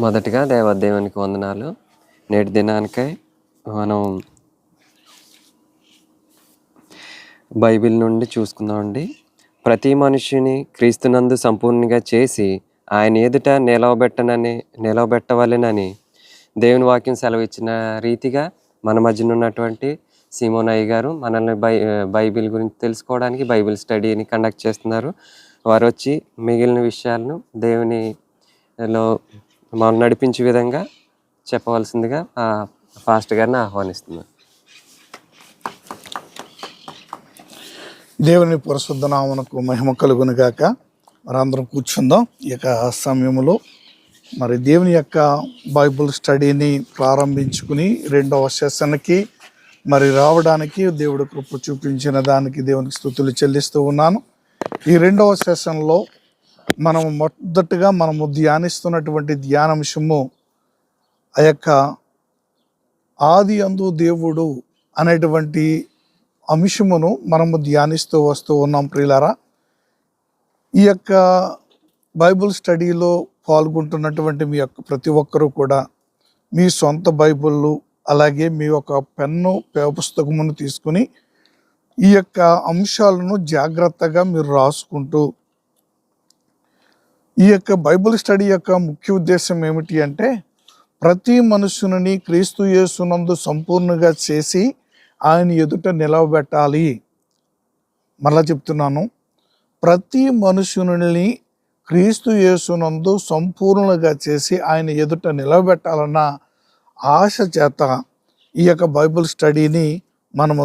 మొదటిగా దేవునికి వందనాలు. నేటి దినానికై మనం బైబిల్ నుండి చూసుకుందామండి. ప్రతి మనిషిని క్రీస్తునందు సంపూర్ణంగా చేసి ఆయన ఎదుట నిలవబెట్టవలెనని దేవుని వాక్యం సెలవిచ్చిన రీతిగా మన మధ్యన ఉన్నటువంటి సీమోన్ అయ్య గారు మనల్ని బైబిల్ గురించి తెలుసుకోవడానికి బైబిల్ స్టడీని కండక్ట్ చేస్తున్నారు. వారు వచ్చి మిగిలిన విషయాలను దేవునిలో మనం నడిపించే విధంగా చెప్పవలసిందిగా పాస్టర్ గారిని ఆహ్వానిస్తున్నాను. దేవుని పరిశుద్ధ నామమునకు మహిమ కలుగును గాక. మరి అందరం కూర్చుందాం. ఈ యొక్క సమయంలో మరి దేవుని యొక్క బైబిల్ స్టడీని ప్రారంభించుకుని రెండవ సెషన్కి మరి రావడానికి దేవుడు కృప చూపించిన దానికి దేవునికి స్తుతులు చెల్లిస్తూ ఉన్నాను. ఈ రెండవ సెషన్లో మనము ధ్యానిస్తున్నటువంటి ధ్యానాంశము ఆ యొక్క ఆది యందు దేవుడు అనేటువంటి అంశమును మనము ధ్యానిస్తూ వస్తూ ఉన్నాం. ప్రియులారా, ఈ యొక్క బైబిల్ స్టడీలో పాల్గొంటున్నటువంటి మీ యొక్క ప్రతి ఒక్కరూ కూడా మీ సొంత బైబిళ్ళు అలాగే మీ యొక్క పెన్ను పుస్తకమును తీసుకుని ఈ యొక్క అంశాలను జాగ్రత్తగా మీరు రాసుకుంటూ ఈ యొక్క బైబిల్ స్టడీ యొక్క ముఖ్య ఉద్దేశం ఏమిటి అంటే ప్రతి మనుషుని క్రీస్తు యేసునందు సంపూర్ణంగా చేసి ఆయన ఎదుట నిలవబెట్టాలి. మరలా చెప్తున్నాను, ప్రతి మనుషుని క్రీస్తు యేసునందు సంపూర్ణంగా చేసి ఆయన ఎదుట నిలవబెట్టాలన్న ఆశ చేత ఈ యొక్క బైబిల్ స్టడీని మనము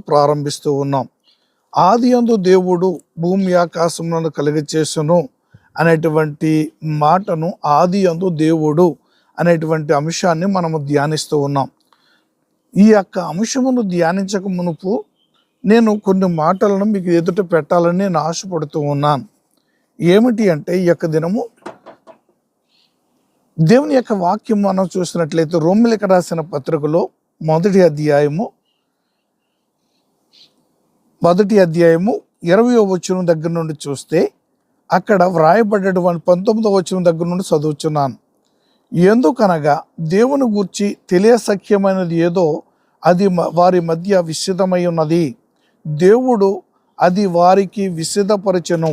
ప్రారంభిస్తూ ఉన్నాం. ఆది యందు దేవుడు భూమి ఆకాశములను కలుగచేసెను అనేటువంటి మాటను, ఆది యందు దేవుడు అనేటువంటి అంశాన్ని మనము ధ్యానిస్తూ ఉన్నాం. ఈ యొక్క అంశమును ధ్యానించక మునుపు నేను కొన్ని మాటలను మీకు ఎదుట పెట్టాలని నేను ఆశపడుతూ ఉన్నాను. ఏమిటి అంటే, ఈ యొక్క దినము దేవుని యొక్క వాక్యం మనం చూసినట్లయితే రోమీయులకు రాసిన పత్రికలో మొదటి అధ్యాయము 20వ వచనం దగ్గర నుండి చూస్తే అక్కడ వ్రాయబడ్డటువంటి 19వ వచనం దగ్గర నుండి చదువుచున్నాను. ఎందుకనగా దేవుని గూర్చి తెలియసఖ్యమైనది ఏదో అది వారి మధ్య విసిదమై ఉన్నది, దేవుడు అది వారికి విసిదపరచెను.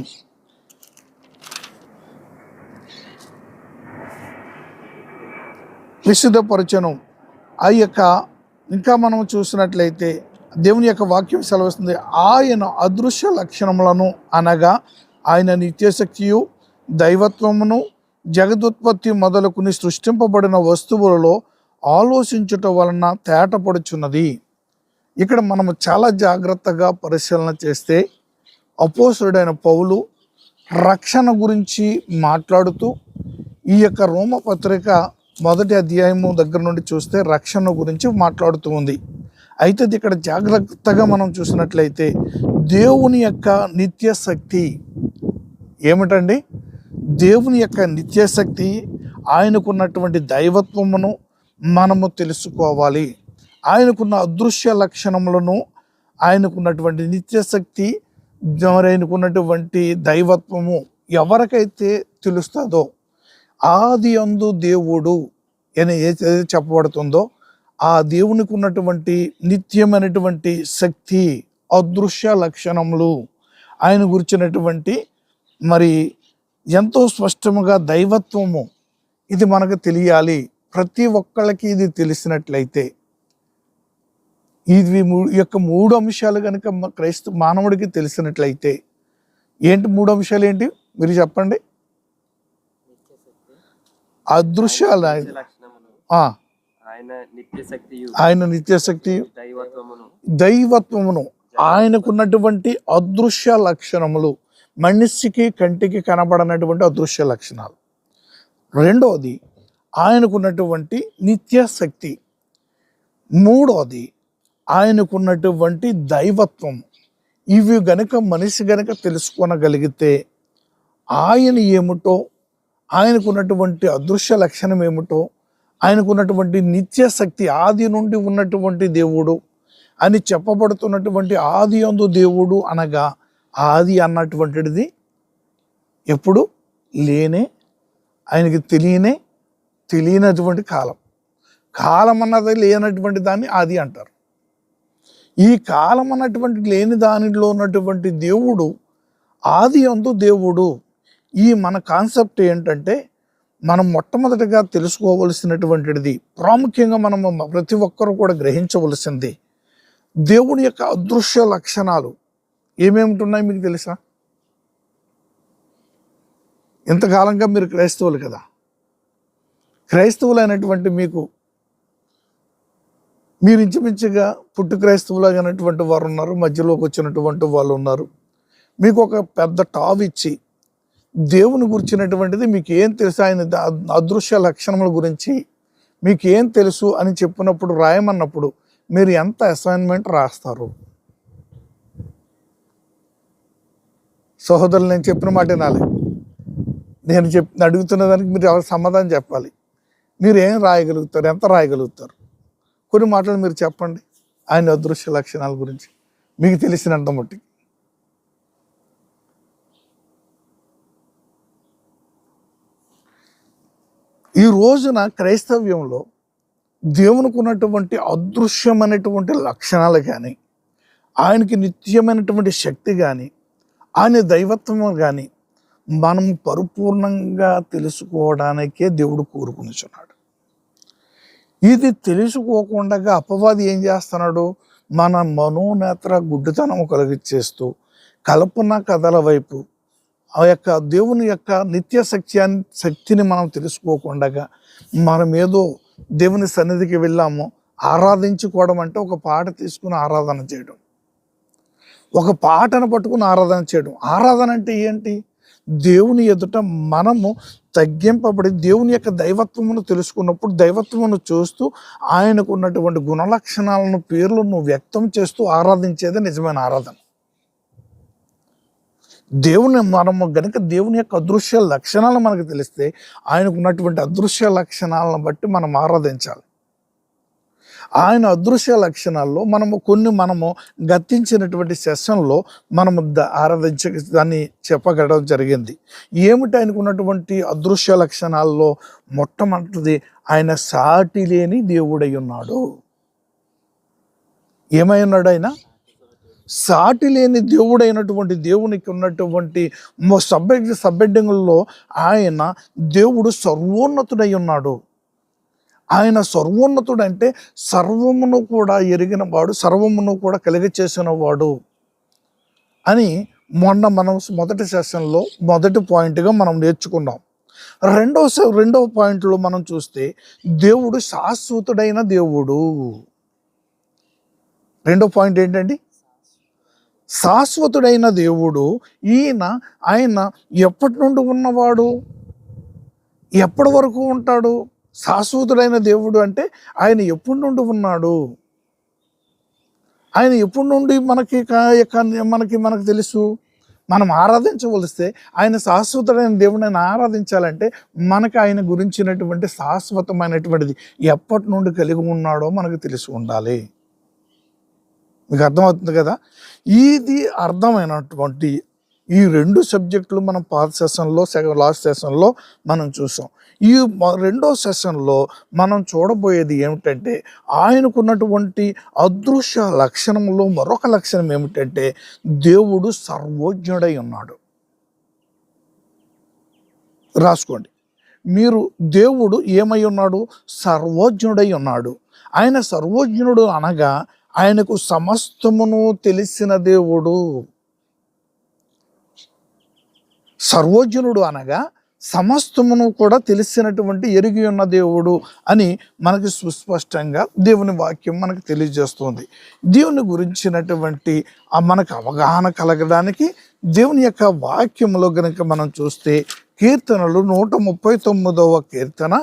ఆ యొక్క ఇంకా మనం చూసినట్లయితే దేవుని యొక్క వాక్యం సెలవుస్తుంది, ఆయన అదృశ్య లక్షణములను అనగా ఆయన నిత్యశక్తియు దైవత్వమును జగదుత్పత్తి మొదలుకుని సృష్టింపబడిన వస్తువులలో ఆలోచించుట వలన తేటపడుచున్నది. ఇక్కడ మనము చాలా జాగ్రత్తగా పరిశీలన చేస్తే అపోస్తలుడైన పౌలు రక్షణ గురించి మాట్లాడుతూ ఈ యొక్క రోమ పత్రిక 1వ అధ్యాయము దగ్గర నుండి చూస్తే రక్షణ గురించి మాట్లాడుతూ ఉంది. అయితే ఇక్కడ జాగ్రత్తగా మనం చూసినట్లయితే దేవుని యొక్క నిత్య శక్తి ఏమిటండి? దేవుని యొక్క నిత్యశక్తి, ఆయనకున్నటువంటి దైవత్వమును మనము తెలుసుకోవాలి. ఆయనకున్న అదృశ్య లక్షణములను, ఆయనకున్నటువంటి నిత్యశక్తి, ఆయనకున్నటువంటి దైవత్వము ఎవరికైతే తెలుస్తుందో, ఆది యందు దేవుడు అని ఏదైతే చెప్పబడుతుందో ఆ దేవునికి ఉన్నటువంటి నిత్యమైనటువంటి శక్తి, అదృశ్య లక్షణములు, ఆయన గురించినటువంటి మరి ఎంతో స్పష్టముగా దైవత్వము, ఇది మనకు తెలియాలి. ప్రతి ఒక్కళ్ళకి ఇది తెలిసినట్లయితే ఇది ఈ యొక్క 3 అంశాలు కనుక మానవుడికి తెలిసినట్లయితే ఏంటి 3 అంశాలు ఏంటి మీరు చెప్పండి? అదృశ్యాలు, ఆయన నిత్యశక్తి, దైవత్వమును, ఆయనకున్నటువంటి అదృశ్య లక్షణములు, మనిషికి కంటికి కనబడనటువంటి అదృశ్య లక్షణాలు. రెండవది ఆయనకున్నటువంటి నిత్య శక్తి. మూడవది ఆయనకున్నటువంటి దైవత్వం. ఇవి గనుక మనిషి గనుక తెలుసుకోనగలిగితే ఆయన ఏమిటో, ఆయనకున్నటువంటి అదృశ్య లక్షణం ఏమిటో, ఆయనకున్నటువంటి నిత్య శక్తి, ఆది నుండి ఉన్నటువంటి దేవుడు అని చెప్పబడుతున్నటువంటి ఆది యందు దేవుడు అనగా ఆది అన్నటువంటిది ఎప్పుడు లేనే, ఆయనకి తెలియనే తెలియనటువంటి కాలం. కాలం అన్నది లేనటువంటి దాన్ని ఆది అంటారు. ఈ కాలం అన్నటువంటి లేని దానిలో ఉన్నటువంటి దేవుడు ఆది అందు దేవుడు. ఈ మన కాన్సెప్ట్ ఏంటంటే మనం మొట్టమొదటిగా తెలుసుకోవలసినటువంటిది, ప్రాముఖ్యంగా మనం ప్రతి ఒక్కరూ కూడా గ్రహించవలసింది, దేవుని యొక్క అదృశ్య లక్షణాలు ఏమేమిటి మీకు తెలుసా? ఇంతకాలంగా మీరు క్రైస్తవులు కదా, క్రైస్తవులు అయినటువంటి మీరు ఇంచుమించుగా పుట్టు క్రైస్తవులు అయినటువంటి వారు ఉన్నారు, మధ్యలోకి వచ్చినటువంటి వాళ్ళు ఉన్నారు. మీకు ఒక పెద్ద టాప్ ఇచ్చి దేవుని గురించినటువంటిది మీకు ఏం తెలుసు, ఆయన అదృశ్య లక్షణముల గురించి మీకు ఏం తెలుసు అని చెప్పినప్పుడు, రాయమన్నప్పుడు మీరు ఎంత అసైన్మెంట్ రాస్తారు? సహోదరులు, నేను చెప్పిన మాట వినాలి. నేను అడుగుతున్న దానికి మీరు ఎవరు సమాధానం చెప్పాలి. మీరు ఏం రాయగలుగుతారు, ఎంత రాయగలుగుతారు? కొన్ని మాటలు మీరు చెప్పండి ఆయన అదృశ్య లక్షణాల గురించి మీకు తెలిసినంత మట్టికి. ఈ రోజున క్రైస్తవ్యంలో దేవునికి ఉన్నటువంటి అదృశ్యమైనటువంటి లక్షణాలు కానీ, ఆయనకి నిత్యమైనటువంటి శక్తి కానీ, ఆయన దైవత్వం కానీ మనం పరిపూర్ణంగా తెలుసుకోవడానికే దేవుడు కోరుకునిచున్నాడు. ఇది తెలుసుకోకుండా అపవాది ఏం చేస్తున్నాడు? మన మనోనేత్ర గుడ్డితనం కలిగించేస్తూ కల్పన కథల వైపు ఆ యొక్క దేవుని యొక్క నిత్య శక్తిని మనం తెలుసుకోకుండా మనం ఏదో దేవుని సన్నిధికి వెళ్ళాము, ఆరాధించుకోవడం అంటే ఒక పాట తీసుకుని ఆరాధన చేయడం, ఒక పాటను పట్టుకుని ఆరాధన చేయడం. ఆరాధన అంటే ఏంటి? దేవుని ఎదుట మనము తగ్గింపబడి దేవుని యొక్క దైవత్వమును తెలుసుకున్నప్పుడు, దైవత్వమును చూస్తూ ఆయనకు ఉన్నటువంటి గుణలక్షణాలను, పేర్లను వ్యక్తం చేస్తూ ఆరాధించేది నిజమైన ఆరాధన. మనము గనుక దేవుని యొక్క అదృశ్య లక్షణాలు మనకు తెలిస్తే, ఆయనకు ఉన్నటువంటి అదృశ్య లక్షణాలను బట్టి మనం ఆరాధించాలి. ఆయన అదృశ్య లక్షణాల్లో మనము గతించినటువంటి సెషన్లో మనము దాన్ని చెప్పగలడం జరిగింది. ఏమిటి ఆయనకు ఉన్నటువంటి అదృశ్య లక్షణాల్లో? మొట్టమొదటిది, ఆయన సాటి లేని దేవుడై ఉన్నాడు. ఏమై ఉన్నాడు? ఆయన సాటి లేని దేవుడైనటువంటి దేవునికి ఉన్నటువంటి సబ్బెడ్డింగుల్లో ఆయన దేవుడు సర్వోన్నతుడై ఉన్నాడు. ఆయన సర్వోన్నతుడు అంటే సర్వమును కూడా ఎరిగిన వాడు, సర్వమును కూడా కలిగచేసిన వాడు అని మనం మొదటి సెషన్లో మొదటి పాయింట్గా మనం నేర్చుకున్నాం. రెండవ పాయింట్లో మనం చూస్తే దేవుడు శాశ్వతుడైన దేవుడు. రెండో పాయింట్ ఏంటండి? శాశ్వతుడైన దేవుడు. ఆయన ఎప్పటి నుండి ఉన్నవాడు, ఎప్పటి వరకు ఉంటాడు? శాశ్వతుడైన దేవుడు అంటే ఆయన ఎప్పటి నుండి ఉన్నాడు, ఆయన ఎప్పటి నుండి మనకి తెలుసు. మనం ఆరాధించవలిస్తే ఆయన శాశ్వతుడైన దేవుడిని ఆరాధించాలంటే మనకు ఆయన గురించినటువంటి శాశ్వతమైనటువంటిది ఎప్పటి నుండి కలిగి ఉన్నాడో మనకు తెలిసి ఉండాలి. మీకు అర్థమవుతుంది కదా? ఇది అర్థమైనటువంటి ఈ రెండు సబ్జెక్టులు మనం పాత సెషన్లో, లాస్ట్ సెషన్లో మనం చూసాం. ఈ రెండో సెషన్లో మనం చూడబోయేది ఏమిటంటే, ఆయనకున్నటువంటి అదృశ్య లక్షణంలో మరొక లక్షణం ఏమిటంటే, దేవుడు సర్వజ్ఞుడై ఉన్నాడు. రాసుకోండి మీరు, దేవుడు ఏమై ఉన్నాడు? సర్వజ్ఞుడై ఉన్నాడు. ఆయన సర్వజ్ఞుడు అనగా ఆయనకు సమస్తమును తెలిసిన దేవుడు. సర్వజ్ఞుడు అనగా సమస్తమును కూడా తెలిసినటువంటి ఎరిగి ఉన్న దేవుడు అని మనకి సుస్పష్టంగా దేవుని వాక్యం మనకు తెలియజేస్తుంది. దేవుని గురించినటువంటి మనకు అవగాహన కలగడానికి దేవుని యొక్క వాక్యంలో కనుక మనం చూస్తే, కీర్తనలు 139వ కీర్తన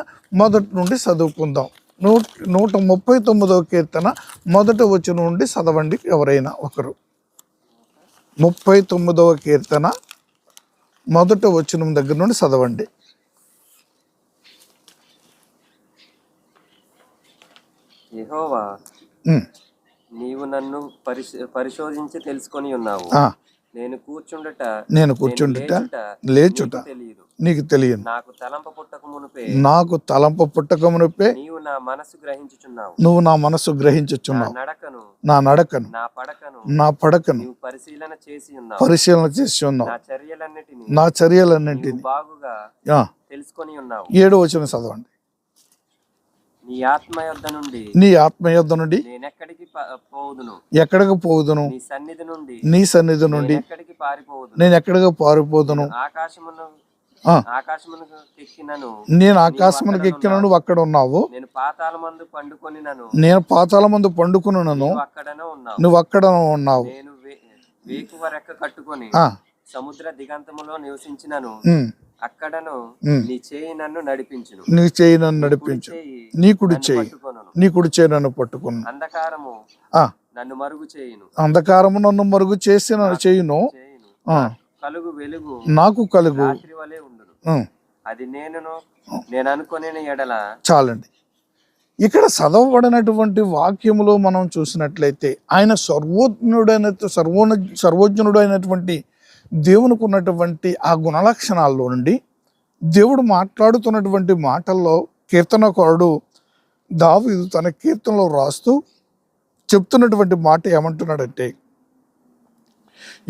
మొదటి నుండి చదువుకుందాం. 139వ కీర్తన మొదటి వచనం నుండి చదవండి ఎవరైనా ఒకరు. 39వ కీర్తన మొదటి వచనం దగ్గర నుండి చదవండి. యెహోవా, నీవు నన్ను పరిశోధించి తెలుసుకొని ఉన్నావు. నేను కూర్చుండుట నేను కూర్చుండుట లేచుట తెలియదు. నీకు తెలియదు. నాకు తలంప పుట్టక మునుపే నాకు తలంప పుట్టక మునుపే నీవు నా మనసు గ్రహించుచున్నావు. నువ్వు నా మనసు గ్రహించుచున్నావు. నడకను నా నడకను నా పడకను నీవు పరిశీలన చేసి ఉన్నావు. నా చర్యలన్నింటినీ బాగుగా తెలుసుకొని ఉన్నావు. 7వ వచనం చదవండి. నీ ఆత్మ యొద్ద నుండి ఎక్కడికి పోవుదును, నీ సన్నిధి నుండి నేను ఎక్కడికి పారిపోదును. నేను ఆకాశమునకు ఎక్కినను, నువ్వు అక్కడ ఉన్నావు. నేను పాతాళ మందు పండుకొనును, నువ్వు అక్కడ ఉన్నావు. సముద్ర దిగంతములో నివసించినను, అక్కడను నీ చేయి నన్ను నడిపించును. నీ కుడి చేయి నన్ను పట్టుకును. అంధకారము నన్ను మరుగు చేయును. కలుగు వెలుగు నాకు రాత్రి వలె ఉండును. అది నేను అనుకునే ఎడల. చాలండి. ఇక్కడ చదవబడినటువంటి వాక్యములో మనం చూసినట్లయితే ఆయన సర్వోజ్ఞుడు అయినటువంటి దేవునికి ఉన్నటువంటి ఆ గుణలక్షణాల్లో నుండి దేవుడు మాట్లాడుతున్నటువంటి మాటల్లో కీర్తనకారుడు దావీదు తన కీర్తనలో రాస్తూ చెప్తున్నటువంటి మాట ఏమంటున్నాడంటే,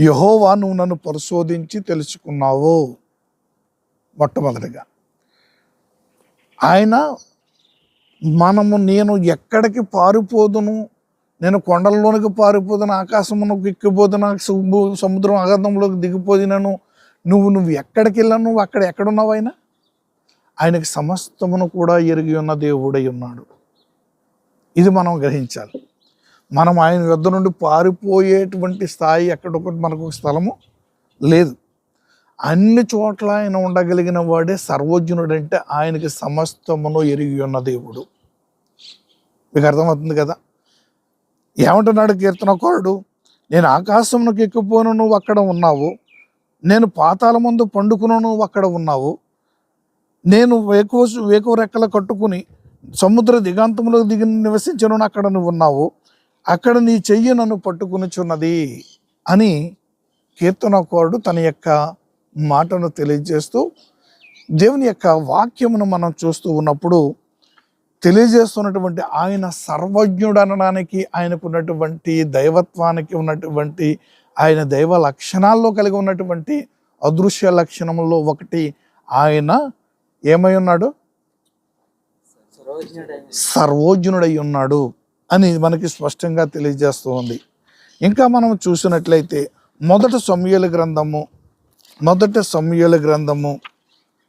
యెహోవా నువ్వు నన్ను పరిశోధించి తెలుసుకున్నావు. మొట్టమొదటిగా ఆయన నేను ఎక్కడికి పారిపోదును, నేను కొండల్లోనికి పారిపోదును, ఆకాశమునకు ఎక్కిపోదును, సముద్రం అగాధంలోకి దిగిపోదినను, నువ్వు ఎక్కడికి వెళ్ళాను, నువ్వు అక్కడ ఎక్కడున్నావు. ఆయనకి సమస్తమును కూడా ఎరిగి ఉన్న దేవుడై ఉన్నాడు. ఇది మనం గ్రహించాలి. మనం ఆయన వద్ద నుండి పారిపోయేటువంటి స్థాయి ఎక్కడొకటి మనకు స్థలము లేదు. అన్ని చోట్ల ఆయన ఉండగలిగిన వాడే సర్వజ్ఞుడు. అంటే ఆయనకి సమస్తమును ఎరిగి ఉన్న దేవుడు. మీకు అర్థమవుతుంది కదా. ఏమంటున్నాడు కీర్తనకారుడు? నేను ఆకాశమునకు ఎక్కిపోను, నువ్వు అక్కడ ఉన్నావు. నేను పాతాళ మందు పండుకును, నువ్వు అక్కడ ఉన్నావు. నేను వేకువ రెక్కలు కట్టుకుని సముద్ర దిగాంతంలో నివసించను, అక్కడ నువ్వు ఉన్నావు. అక్కడ నీ చెయ్యి నన్ను పట్టుకునిచున్నది అని కీర్తనకారుడు తన యొక్క మాటను తెలియజేస్తూ, దేవుని యొక్క వాక్యమును మనం చూస్తూ ఉన్నప్పుడు తెలియజేస్తున్నటువంటి ఆయన సర్వజ్ఞుడు అనడానికి, ఆయనకున్నటువంటి దైవత్వానికి ఉన్నటువంటి ఆయన దైవ లక్షణాల్లో కలిగి ఉన్నటువంటి అదృశ్య లక్షణంలో ఒకటి, ఆయన ఏమై ఉన్నాడు? సర్వజ్ఞుడై ఉన్నాడు అని మనకి స్పష్టంగా తెలియజేస్తూ ఉంది. ఇంకా మనం చూసినట్లయితే మొదటి సమూయేలు గ్రంథము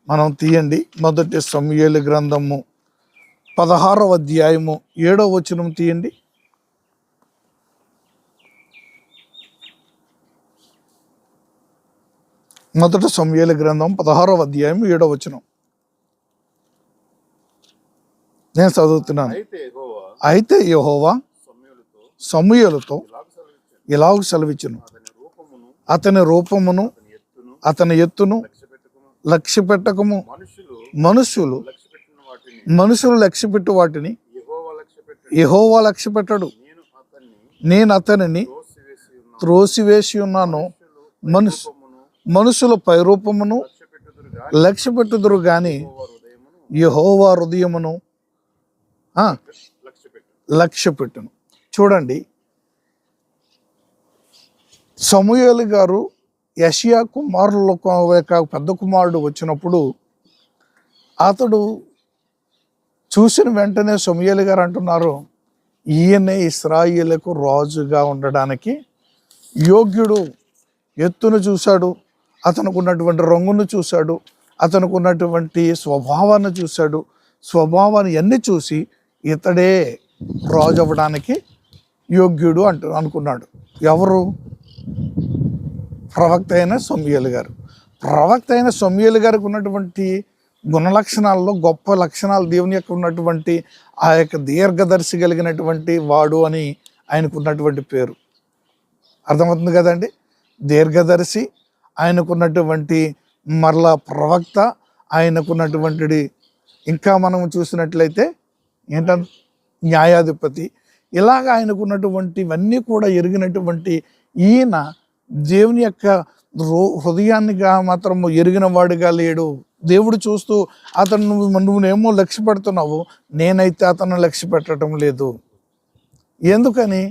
మనం తీయండి. మొదటి సమూయేలు గ్రంథము 16వ అధ్యాయము 7వ వచనం తీయండి. మొదటి సమూయేలు గ్రంథం 16వ అధ్యాయం 7వ వచనం నేను చదువుతున్నాను. అయితే యెహోవా సమూయేలుతో ఇలాగ సెలవిచ్చును, అతని రూపమును అతని ఎత్తును లక్ష్య పెట్టకము. మనుషులు లక్ష్యపెట్టు వాటిని యెహోవా లక్ష్య పెట్టడు. నేను అతనిని త్రోసివేసి ఉన్నాను. మనుషుల పైరూపమును లక్ష్య పెట్టుదురు గాని యెహోవా హృదయమును లక్ష్య పెట్టును. చూడండి, సమూయేలు గారు యెషయా కుమారుల పెద్ద కుమారుడు వచ్చినప్పుడు అతడు చూసిన వెంటనే సమూయేలు గారు అంటున్నారు, ఈయనే ఇశ్రాయేలుకు రాజుగా ఉండడానికి యోగ్యుడు. ఎత్తును చూశాడు, అతనికి ఉన్నటువంటి రంగును చూశాడు, అతనికి ఉన్నటువంటి స్వభావాన్ని చూశాడు. స్వభావాన్ని అన్నీ చూసి ఇతడే రాజు అవ్వడానికి యోగ్యుడు అనుకున్నాడు. ఎవరు? ప్రవక్త అయిన సమూయేలు గారు. ప్రవక్త అయిన సమూయేలు గారికి ఉన్నటువంటి గుణలక్షణాల్లో గొప్ప లక్షణాలు, దేవుని యొక్క ఉన్నటువంటి ఆ యొక్క దీర్ఘదర్శి కలిగినటువంటి వాడు అని ఆయనకు ఉన్నటువంటి పేరు. అర్థమవుతుంది కదండి. దీర్ఘదర్శి, ఆయనకున్నటువంటి మరలా ప్రవక్త, ఆయనకున్నటువంటి ఇంకా మనం చూసినట్లయితే న్యాయాధిపతి, ఇలాగ ఆయనకున్నటువంటివన్నీ కూడా ఎరిగినటువంటి ఈయన దేవుని యొక్క హృదయాన్నిగా మాత్రం ఎరిగిన వాడిగా లేడు. దేవుడు చూస్తూ అతను నువ్వేమో లక్ష్య పెడుతున్నావు, నేనైతే అతను లక్ష్య పెట్టడం లేదు. ఎందుకని?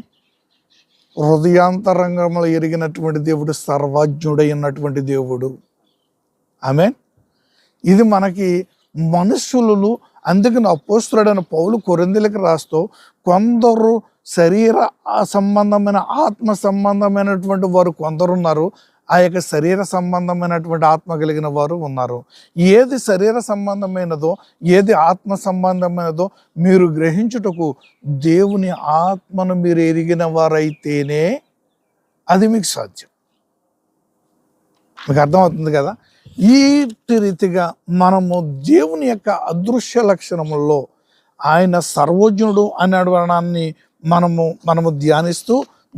హృదయాంతరంగంలో ఎరిగినటువంటి దేవుడు సర్వజ్ఞుడైనటువంటి దేవుడు. ఆమేన్. ఇది మనకి మనుషులు, అందుకని అపోస్తలుడైన పౌలు కొరింథీయులకు రాస్తూ కొందరు శరీర సంబంధమైన ఆత్మ సంబంధమైనటువంటి వారు కొందరున్నారు, ఆ యొక్క శరీర సంబంధమైనటువంటి ఆత్మ కలిగిన వారు ఉన్నారు. ఏది శరీర సంబంధమైనదో ఏది ఆత్మ సంబంధమైనదో మీరు గ్రహించుటకు దేవుని ఆత్మను మీరు ఎరిగిన వారైతేనే అది మీకు సాధ్యం. మీకు అర్థమవుతుంది కదా? ఈ రీతిగా మనము దేవుని యొక్క అదృశ్య లక్షణముల్లో ఆయన సర్వజ్ఞుడు అనే వర్ణాన్ని మనము ధ్యానిస్తూ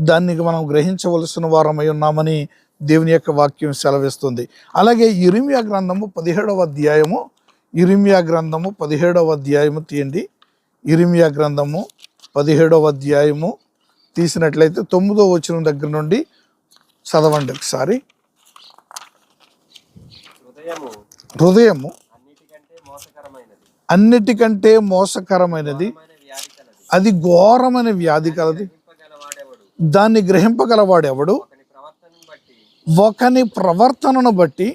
దాన్ని మనం గ్రహించవలసిన వారమై ఉన్నామని దేవుని యొక్క వాక్యం సెలవిస్తుంది. అలాగే ఇర్మియా గ్రంథము 17వ అధ్యాయము, ఇర్మియా గ్రంథము 17వ అధ్యాయము తీయండి. ఇర్మియా గ్రంథము 17వ అధ్యాయము తీసినట్లయితే 9వ వచనం దగ్గర నుండి చదవండి ఒకసారి. హృదయము అన్నిటికంటే మోసకరమైనది, అది ఘోరమైన వ్యాధి కలది, దాన్ని గ్రహింపగలవాడెవడు? ఒకని ప్రవర్తనను బట్టి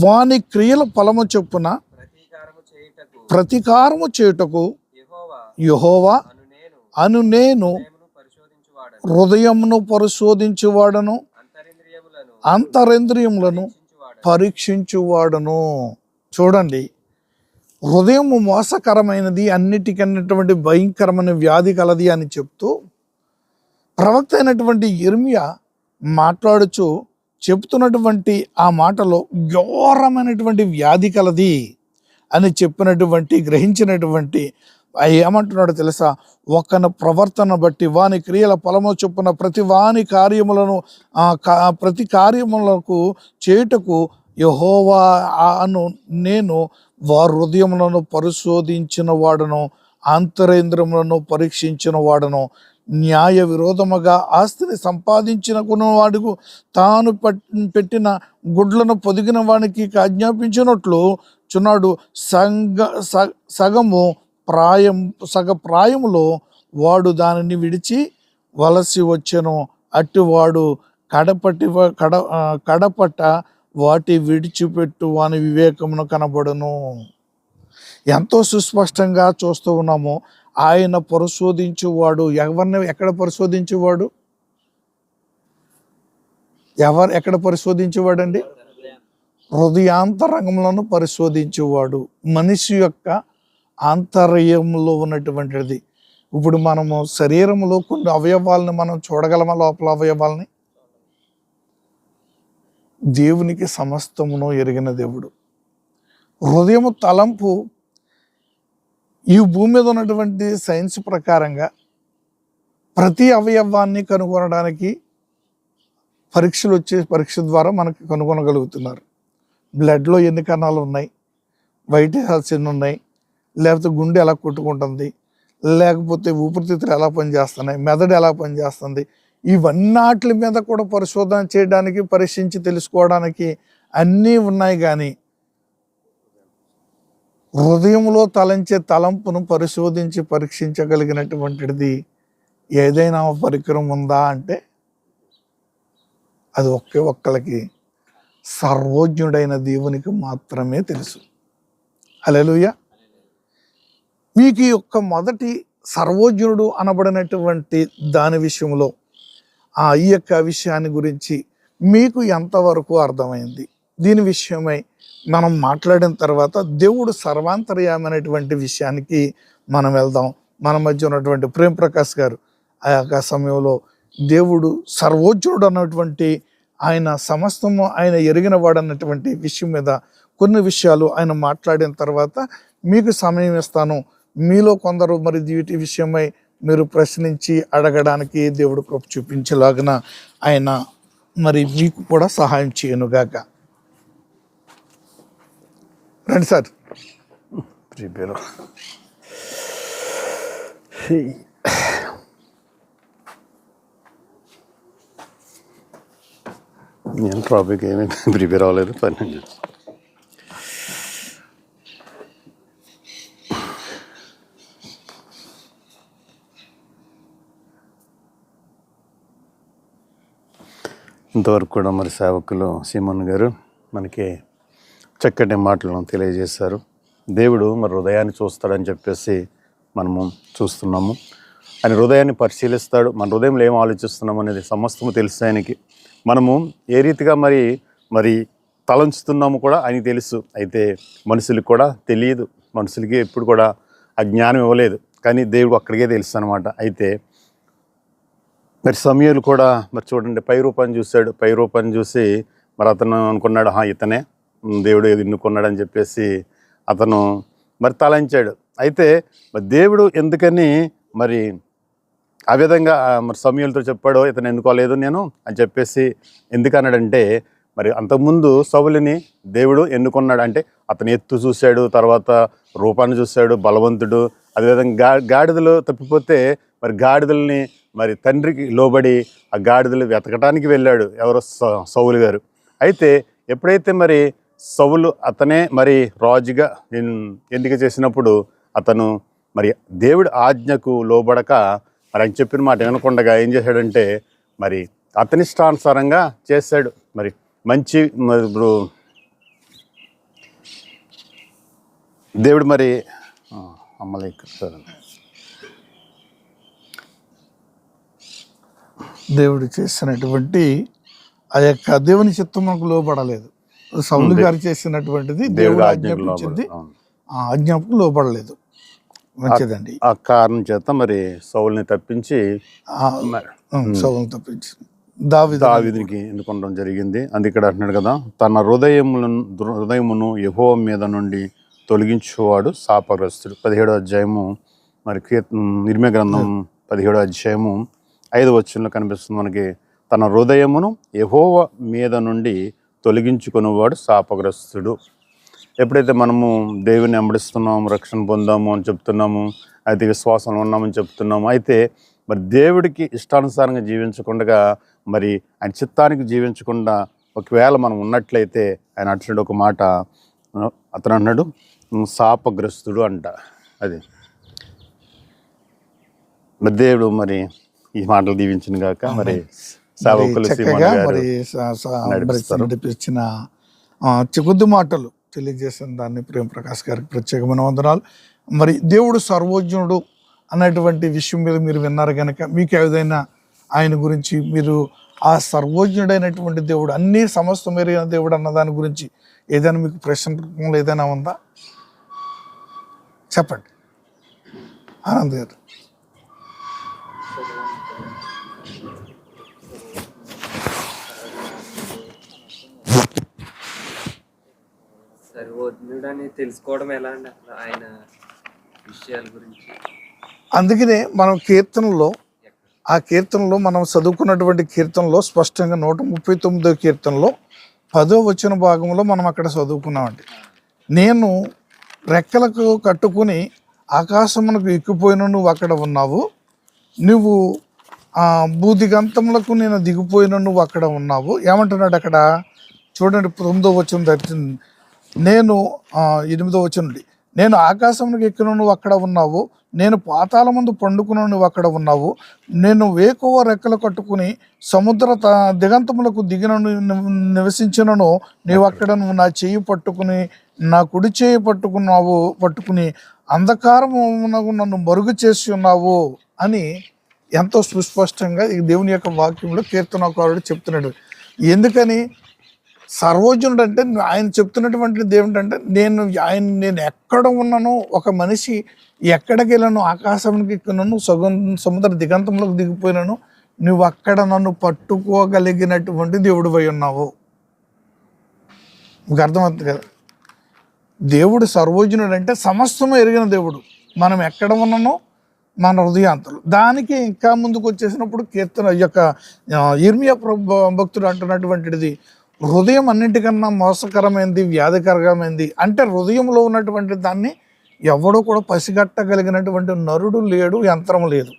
వాని క్రియల ఫలము చొప్పున ప్రతీకారము చేయుటకు యెహోవా అను నేను హృదయమును పరిశోధించువాడను, అంతరింద్రియములను పరీక్షించువాడను. చూడండి, హృదయము మోసకరమైనది, అన్నిటికన్నటువంటి భయంకరమైన వ్యాధి కలది అని చెప్తూ ప్రవక్త అయినటువంటి ఇర్మియా మాట్లాడుచు చెప్తున్నటువంటి ఆ మాటలో ఘోరమైనటువంటి వ్యాధి కలది అని చెప్పినటువంటి గ్రహించినటువంటి ఏమంటున్నాడో తెలుసా? ఒకని ప్రవర్తన బట్టి వాని క్రియల ఫలము చొప్పున ప్రతి కార్యములకు చేయుటకు యెహోవా అను నేను వారి హృదయములను పరిశోధించిన వాడను, అంతరేంద్రియములను పరీక్షించిన వాడను. న్యాయ విరోధముగా ఆస్తిని సంపాదించిన వాడికు తాను పెట్టిన గుడ్లను పొదిగిన వానికి ఆజ్ఞాపించినట్లు చున్నాడు. సగ ప్రాయములో వాడు దానిని విడిచి వలసి వచ్చెను, అట్టివాడు కడపట వాటి విడిచిపెట్టు వాని వివేకమును కనబడును. ఎంతో సుస్పష్టంగా చూస్తూ ఉన్నాము. ఆయన పరిశోధించువాడు. ఎక్కడ పరిశోధించువాడు? ఎక్కడ పరిశోధించేవాడు అండి? హృదయాంతరంగములను పరిశోధించేవాడు. మనిషి యొక్క ఆంతర్యంలో ఉన్నటువంటిది. ఇప్పుడు మనము శరీరంలో కొన్ని అవయవాలని మనం చూడగలమా? లోపల అవయవాలని దేవునికి సమస్తమును ఎరిగిన దేవుడు. హృదయము తలంపు ఈ భూమి మీద ఉన్నటువంటి సైన్స్ ప్రకారంగా ప్రతి అవయవాన్ని కనుగొనడానికి పరీక్ష ద్వారా మనకి కనుగొనగలుగుతున్నారు. బ్లడ్లో ఎన్ని కణాలు ఉన్నాయి, వైట్ సెల్స్ ఎన్ని ఉన్నాయి, లేకపోతే గుండె ఎలా కొట్టుకుంటుంది, లేకపోతే ఊపిరితిత్తులు ఎలా పనిచేస్తున్నాయి, మెదడు ఎలా పనిచేస్తుంది, ఇవన్నాటి మీద కూడా పరిశోధన చేయడానికి, పరీక్షించి తెలుసుకోవడానికి అన్నీ ఉన్నాయి. కానీ హృదయంలో తలంచే తలంపును పరిశోధించి పరీక్షించగలిగినటువంటిది ఏదైనా పరికరం ఉందా అంటే అది ఒక్కళ్ళకి సర్వజ్ఞుడైన దేవునికి మాత్రమే తెలుసు. హల్లెలూయా. మీకు ఈ యొక్క మొదటి సర్వజ్ఞుడు అనబడినటువంటి దాని విషయంలో ఈ యొక్క విషయాన్ని గురించి మీకు ఎంతవరకు అర్థమైంది? దీని విషయమై మనం మాట్లాడిన తర్వాత దేవుడు సర్వాంతర్యామైనటువంటి విషయానికి మనం వెళ్దాం. మన మధ్య ఉన్నటువంటి ప్రేమ్ ప్రకాష్ గారు ఆ యొక్క సమయంలో దేవుడు సర్వోజ్ఞుడు అన్నటువంటి, ఆయన సమస్తము ఆయన ఎరిగిన వాడు అన్నటువంటి విషయం మీద కొన్ని విషయాలు ఆయన మాట్లాడిన తర్వాత మీకు సమయం ఇస్తాను. మీలో కొందరు మరి వీటి విషయమై మీరు ప్రశ్నించి అడగడానికి దేవుడు కృప చూపించేలాగిన ఆయన మరి మీకు కూడా సహాయం చేయనుగాక. రండి సార్. నేను టాపిక్ ఏమీ ప్రిపేర్ అవ్వలేదు, పని ఇంతవరకు కూడా మరి సేవకులు సీమన్ గారు మనకి చక్కటి మాటలను తెలియజేశారు. దేవుడు మరి హృదయాన్ని చూస్తాడని చెప్పేసి మనము చూస్తున్నాము. ఆయన హృదయాన్ని పరిశీలిస్తాడు. మన హృదయంలో ఏం ఆలోచిస్తున్నాం అనేది సమస్తము తెలుసు ఆయనకి. మనము ఏ రీతిగా మరి తలంచుతున్నాము కూడా ఆయనకి తెలుసు. అయితే మనుషులకు కూడా తెలియదు, మనుషులకి ఎప్పుడు కూడా ఆ జ్ఞానం ఇవ్వలేదు, కానీ దేవుడు అక్కడికే తెలుసు అనమాట. అయితే మరి సమూయేలు కూడా మరి చూడండి, పై రూపాన్ని చూశాడు. పై రూపాన్ని చూసి మరి అతను అనుకున్నాడు, ఇతనే దేవుడు ఎన్నుకున్నాడని చెప్పేసి అతను మరి తలంచాడు. అయితే మరి దేవుడు ఎందుకని మరి ఆ విధంగా మరి సమూయేలుతో చెప్పాడో, ఇతను ఎన్నుకోలేదు నేను అని చెప్పేసి ఎందుకన్నాడంటే, మరి అంతకుముందు సౌలుని దేవుడు ఎన్నుకున్నాడు. అంటే అతను ఎత్తు చూశాడు, తర్వాత రూపాన్ని చూశాడు, బలవంతుడు. అదేవిధంగా గాడిదలు తప్పిపోతే మరి గాడిదల్ని మరి తండ్రికి లోబడి ఆ గాడిదలు వెతకటానికి వెళ్ళాడు ఎవరో సౌలు గారు. అయితే ఎప్పుడైతే మరి సౌలు అతనే మరి రాజుగా ఎన్నిక చేసినప్పుడు అతను మరి దేవుడి ఆజ్ఞకు లోబడక మరి ఆయన చెప్పిన మాట వినకుండా ఏం చేశాడంటే మరి అతని ఇష్టానుసారంగా చేశాడు. మరి మంచి ఇప్పుడు దేవుడు మరి దేవుడు చేసినటువంటి ఆ యొక్క దేవుని చిత్తమునకు లోబడలేదు. సౌలు గారు చేసినటువంటిది దేవుడు ఆజ్ఞాపించింది, ఆ ఆజ్ఞాపకు లోబడలేదు. మంచిదండి. ఆ కారణం చేత మరి సౌలుని తప్పించి దావీదునికి ఎన్నుకోవడం జరిగింది. అందుకే ఇక్కడ అంటున్నాడు కదా, తన హృదయమును యెహోవా మీద నుండి తొలగించువాడు శాపగ్రస్తుడు. 17వ అధ్యాయము మరి ఇర్మీయా గ్రంథం 17వ అధ్యాయము 5వ వచనంలో కనిపిస్తుంది మనకి, తన హృదయమును యెహోవా మీద నుండి తొలగించుకునేవాడు శాపగ్రస్తుడు. ఎప్పుడైతే మనము దేవుని వెంబడిస్తున్నాము, రక్షణ పొందాము అని చెప్తున్నాము, అయితే విశ్వాసంలో ఉన్నామని చెప్తున్నాము, అయితే మరి దేవుడికి ఇష్టానుసారంగా జీవించకుండా మరి ఆయన చిత్తానికి జీవించకుండా ఒకవేళ మనం ఉన్నట్లయితే ఆయన అట్లాంటి ఒక మాట అతను అన్నాడు, శాపగ్రస్తుడు అంట. అది మరి దేవుడు మరి ఈ మాటలు దీవించిన గాక. మరి సేవకులు నడిపించిన కొద్ది మాటలు తెలియజేసిన దాన్ని ప్రేమ్ ప్రకాష్ గారికి ప్రత్యేకమైన వందనాలు. మరి దేవుడు సర్వజ్ఞుడు అన్నటువంటి విషయం మీద మీరు విన్నారు కనుక మీకు ఏదైనా ఆయన గురించి మీరు ఆ సర్వజ్ఞుడైనటువంటి దేవుడు, అన్ని సమస్త మెరుగైన దేవుడు అన్న దాని గురించి ఏదైనా మీకు ప్రశ్న ఏదైనా ఉందా? చెప్పండి ఆనంద్ గారు. సర్వజ్ఞుడని తెలుసుకోవడం ఎలా అండి అసలు ఆయన విషయాల గురించి? అందుకనే మనం కీర్తనలో, ఆ కీర్తనలో మనం చదువుకున్నటువంటి కీర్తనలో స్పష్టంగా 139వ కీర్తనలో 10వ వచన భాగంలో మనం అక్కడ చదువుకున్నామండి. నేను రెక్కలకు కట్టుకుని ఆకాశమునకు ఎక్కిపోయిన నువ్వు అక్కడ ఉన్నావు, నువ్వు భూదిగంతములకు నేను దిగిపోయిన నువ్వు అక్కడ ఉన్నావు. ఏమంటున్నాడు అక్కడ చూడండి, 9వ వచనం దర్శనం. నేను 8వ వచనం నుండి, నేను ఆకాశమునకు ఎక్కిన నువ్వు అక్కడ ఉన్నావు, నేను పాతాళ ముందు పండుకున్న నువ్వు అక్కడ ఉన్నావు, నేను వేకువ రెక్కలు కట్టుకుని సముద్ర దిగంతములకు దిగిన నివసించినను నీవు అక్కడ నువ్వు నా చెయ్యి పట్టుకుని నా కుడి చేయి పట్టుకుని అంధకారమునకు నన్ను మరుగు చేసి ఉన్నావు అని ఎంతో సుస్పష్టంగా ఈ దేవుని యొక్క వాక్యంలో కీర్తనకారుడు చెప్తున్నాడు. ఎందుకని సర్వజ్ఞుడు అంటే ఆయన చెప్తున్నటువంటిది ఏమిటంటే, నేను ఎక్కడ ఉన్నానో, ఒక మనిషి ఎక్కడికి వెళ్ళాను, ఆకాశానికి ఎక్కినాను, సముద్ర దిగంతంలోకి దిగిపోయినాను, నువ్వు అక్కడ నన్ను పట్టుకోగలిగినటువంటి దేవుడు పోయి ఉన్నావు. మీకు అర్థమవుతుంది కదా, దేవుడు సర్వజ్ఞుడు అంటే సమస్తము ఎరిగిన దేవుడు. మనం ఎక్కడ ఉన్నానో మన హృదయాంతలు. దానికి ఇంకా ముందుకు వచ్చేసినప్పుడు కీర్తన యొక్క ఇర్మీయా భక్తుడు అంటున్నటువంటిది, హృదయం అన్నింటికన్నా మోసకరమైంది, వ్యాధికరమైంది. అంటే హృదయంలో ఉన్నటువంటి దాన్ని ఎవడో కూడా పసిగట్టగలిగినటువంటి నరుడు లేడు, యంత్రం లేదు.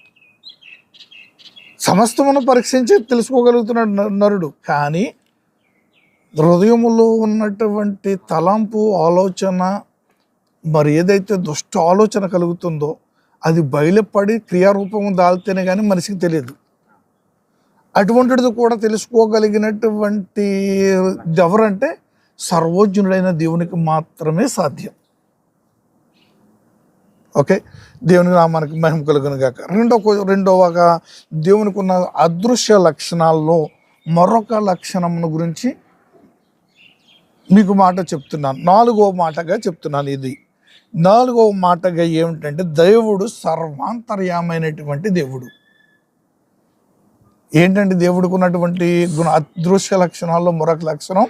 సమస్తమును పరీక్షించి తెలుసుకోగలుగుతున్నాడు నరుడు, కానీ హృదయములో ఉన్నటువంటి తలంపు, ఆలోచన, మరి ఏదైతే దుష్ట ఆలోచన కలుగుతుందో అది బయలుపడి క్రియారూపం దాల్తేనే కానీ మనిషికి తెలియదు. అటువంటిది కూడా తెలుసుకోగలిగినటువంటి ఎవరంటే సర్వోజ్ఞుడైన దేవునికి మాత్రమే సాధ్యం. ఓకే, దేవుని నామానికి మహిమ కలుగును గాక. రెండవగా దేవునికి ఉన్న అదృశ్య లక్షణాల్లో మరొక లక్షణమును గురించి మీకు మాట చెప్తున్నాను. 4వ మాటగా చెప్తున్నాను. ఇది 4వ మాటగా ఏమిటంటే దేవుడు సర్వాంతర్యామైనటువంటి దేవుడు. ఏంటంటే దేవుడికి ఉన్నటువంటి అదృశ్య లక్షణాల్లో మరొక లక్షణం